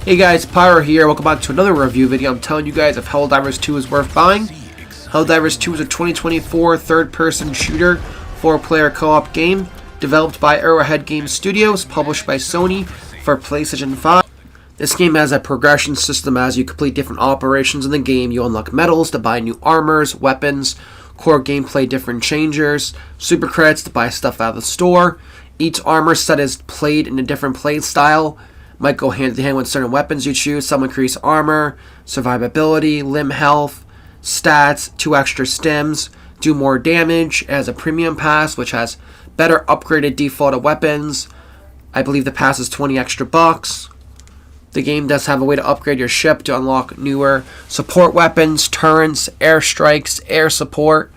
Hey guys, Pyro here. Welcome back to another review video. I'm telling you guys if Helldivers 2 is worth buying. Helldivers 2 is a 2024 third-person shooter, 4-player co-op game, developed by Arrowhead Game Studios, published by Sony for PlayStation 5. This game has a progression system. As you complete different operations in the game, you unlock medals to buy new armors, weapons, core gameplay different changers, super credits to buy stuff out of the store. Each armor set is played in a different play style. Might go hand in hand with certain weapons you choose. Some increase armor, survivability, limb health, stats, 2 extra stims, do more damage. It has a premium pass which has better upgraded defaulted weapons. I believe the pass is 20 extra bucks. The game does have a way to upgrade your ship to unlock newer support weapons, turrets, airstrikes, air support,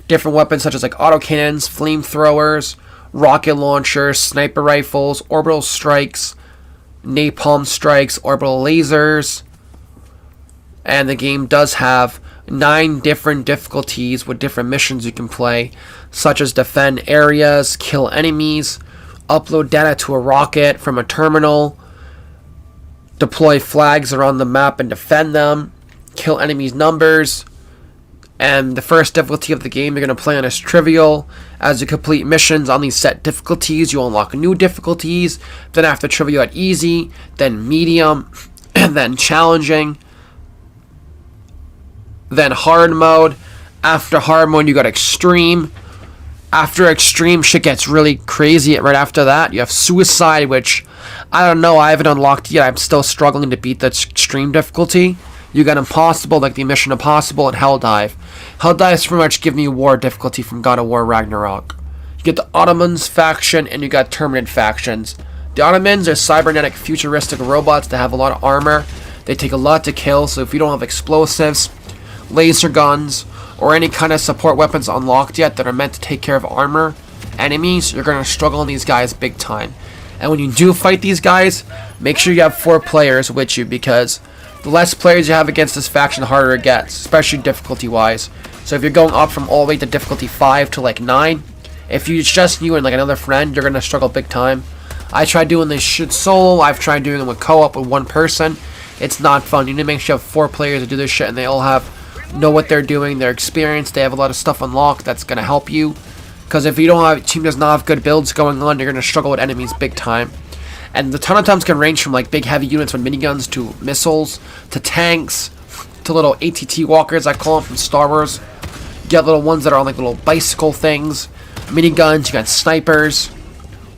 different weapons such as like autocannons, flamethrowers, rocket launchers, sniper rifles, orbital strikes, napalm strikes, orbital lasers. And the game does have 9 different difficulties with different missions you can play, such as defend areas, kill enemies, upload data to a rocket from a terminal, deploy flags around the map and defend them, kill enemies' numbers. And the first difficulty of the game you're going to play on is trivial. As you complete missions on these set difficulties, you unlock new difficulties. Then after trivial at easy, then medium, and then challenging, then hard mode. After hard mode, you got extreme. After extreme, shit gets really crazy. Right after that, you have suicide, which I don't know, I haven't unlocked yet. I'm still struggling to beat the extreme difficulty. You got impossible, like the Mission Impossible, and Helldive. Helldive's pretty much giving you war difficulty from God of War Ragnarok. You get the Ottomans faction, and you got terminid factions. The Ottomans are cybernetic, futuristic robots that have a lot of armor. They take a lot to kill, so if you don't have explosives, laser guns, or any kind of support weapons unlocked yet that are meant to take care of armor enemies, you're going to struggle on these guys big time. And when you do fight these guys, make sure you have 4 players with you, because the less players you have against this faction, the harder it gets, especially difficulty-wise. So if you're going up from all the way to difficulty 5 to like 9, if it's just you and like another friend, you're going to struggle big time. I tried doing this shit solo. I've tried doing it with co-op with 1 person. It's not fun. You need to make sure you have 4 players to do this shit, and they all know what they're doing, they're experienced, they have a lot of stuff unlocked that's going to help you. Because if you don't have, team does not have good builds going on, you're going to struggle with enemies big time. And the ton of times can range from like big heavy units with miniguns to missiles to tanks to little ATT walkers, I call them, from Star Wars. You got little ones that are on like little bicycle things, miniguns, you got snipers,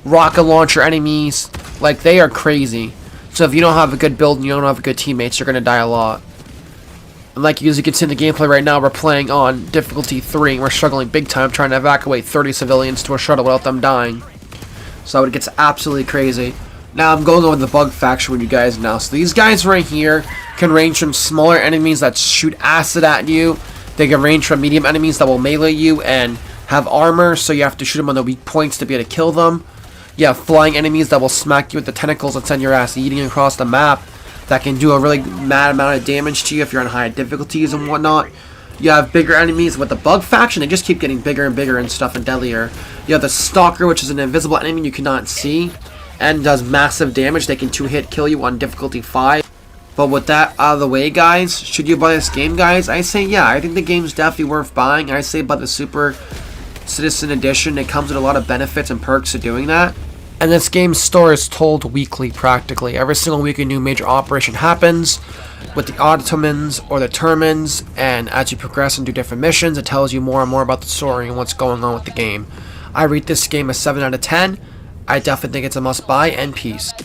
rocket launcher enemies. Like, they are crazy. So if you don't have a good build and you don't have good teammates, you're going to die a lot. And like as you can see in the gameplay right now, we're playing on difficulty 3 and we're struggling big time trying to evacuate 30 civilians to a shuttle without them dying. So it gets absolutely crazy. Now I'm going over the bug faction with you guys now. So these guys right here can range from smaller enemies that shoot acid at you. They can range from medium enemies that will melee you and have armor, so you have to shoot them on the weak points to be able to kill them. You have flying enemies that will smack you with the tentacles and send your ass eating across the map. That can do a really mad amount of damage to you if you're on high difficulties and whatnot. You have bigger enemies with the bug faction. They just keep getting bigger and bigger and stuff and deadlier. You have the Stalker, which is an invisible enemy you cannot see and does massive damage. They can 2-hit kill you on difficulty 5. But with that out of the way, guys, should you buy this game, guys? I say yeah. I think the game's definitely worth buying. I say buy the Super Citizen Edition. It comes with a lot of benefits and perks of doing that. And this game's story is told weekly, practically. Every single week a new major operation happens with the Ottomans or the Termins, and as you progress and do different missions, it tells you more and more about the story and what's going on with the game. I rate this game a 7 out of 10. I definitely think it's a must buy, and peace.